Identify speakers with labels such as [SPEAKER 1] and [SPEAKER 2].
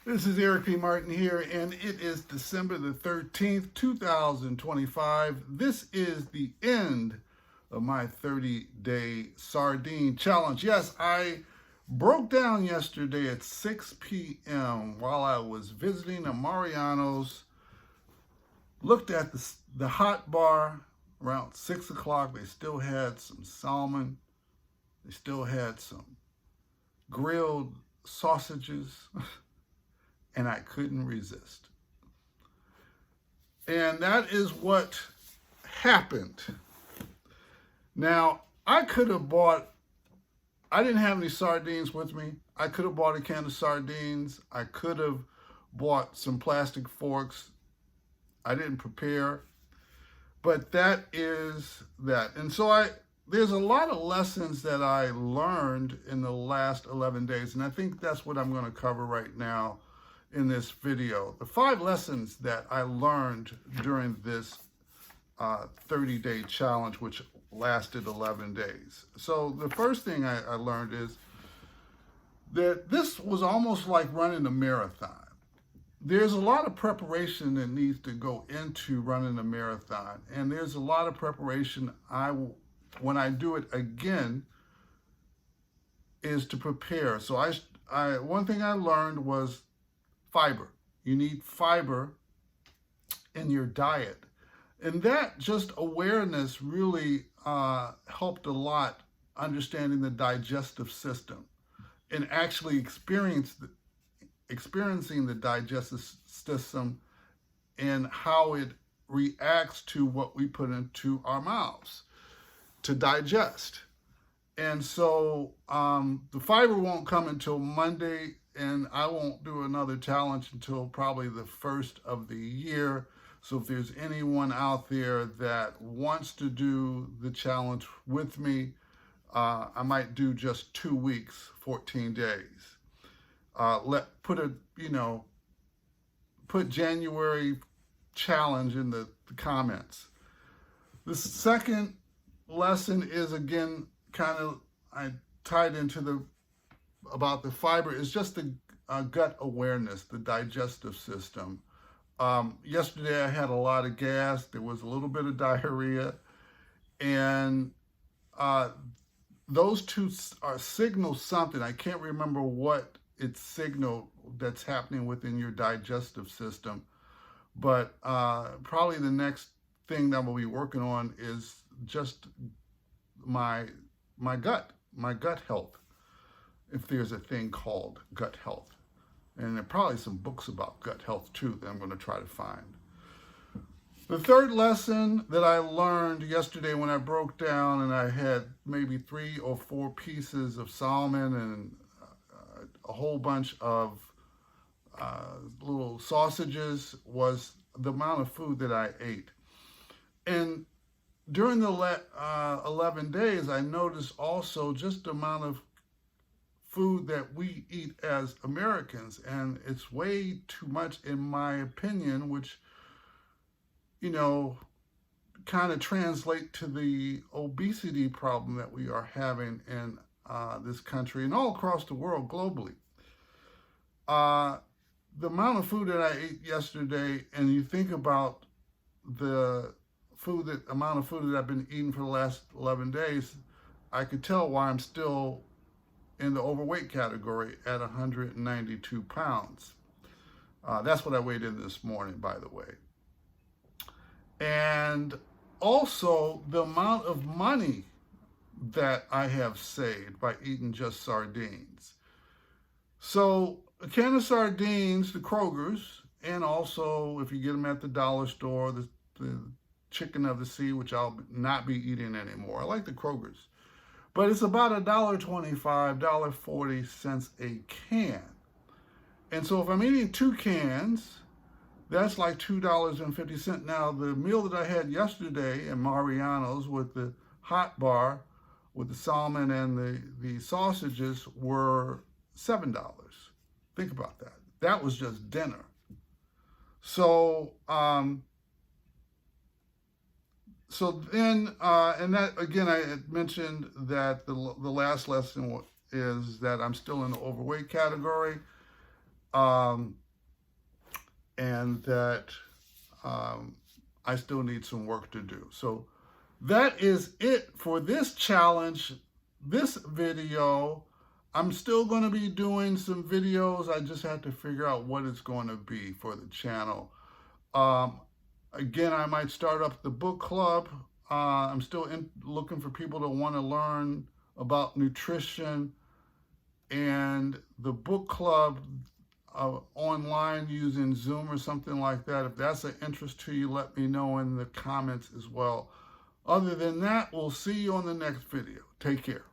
[SPEAKER 1] This is Eric P. Martin here, and it is December the 13th, 2025. This is the end of my 30-day sardine challenge. Yes, I broke down yesterday at 6 p.m. while I was visiting a Mariano's, looked at the hot bar around 6 o'clock. They still had some salmon. They still had some grilled sausages. And I couldn't resist. And that is what happened. Now, I didn't have any sardines with me. I could have bought a can of sardines. I could have bought some plastic forks. I didn't prepare. But that is that. And so there's a lot of lessons that I learned in the last 11 days. And I think that's what I'm going to cover right now in this video. The 5 lessons that I learned during this 30-day challenge, which lasted 11 days. So the first thing I learned is that this was almost like running a marathon. There's a lot of preparation that needs to go into running a marathon. And there's a lot of preparation when I do it again, is to prepare. So one thing I learned was fiber. You need fiber in your diet. And that just awareness really helped a lot, understanding the digestive system and actually experiencing the digestive system and how it reacts to what we put into our mouths to digest. And so the fiber won't come until Monday, and I won't do another challenge until probably the first of the year. So if there's anyone out there that wants to do the challenge with me, I might do just 2 weeks, 14 days. Put January challenge in the comments. The second lesson is, again, I tied into about the fiber, is just the gut awareness, the digestive system. Yesterday I had a lot of gas. There was a little bit of diarrhea, and those two signal something. I can't remember what it signaled that's happening within your digestive system, but probably the next thing that we'll be working on is just my gut health, if there's a thing called gut health. And there are probably some books about gut health too that I'm going to try to find. The third lesson that I learned yesterday when I broke down and I had maybe 3 or 4 pieces of salmon and a whole bunch of little sausages was the amount of food that I ate. And during the 11 days, I noticed also just the amount of food that we eat as Americans, and it's way too much in my opinion, which, kind of translate to the obesity problem that we are having in this country and all across the world globally. The amount of food that I ate yesterday, and you think about the amount of food that I've been eating for the last 11 days, I could tell why I'm still in the overweight category at 192 pounds. That's what I weighed in this morning, by the way. And also the amount of money that I have saved by eating just sardines. So a can of sardines, the Kroger's, and also if you get them at the dollar store, the chicken of the sea, which I'll not be eating anymore. I like the Kroger's. But it's about $1.25, $1.40 a can. And so if I'm eating 2 cans, that's like $2.50. Now, the meal that I had yesterday in Mariano's with the hot bar, with the salmon and the sausages, were $7. Think about that. That was just dinner. So, then, and that, again, I had mentioned that the last lesson is that I'm still in the overweight category. and that I still need some work to do. So that is it for this challenge, this video. I'm still going to be doing some videos. I just have to figure out what it's going to be for the channel. Again, I might start up the book club. I'm still looking for people to want to learn about nutrition, and the book club online using Zoom or something like that. If that's an interest to you, let me know in the comments as well. Other than that, we'll see you on the next video. Take care.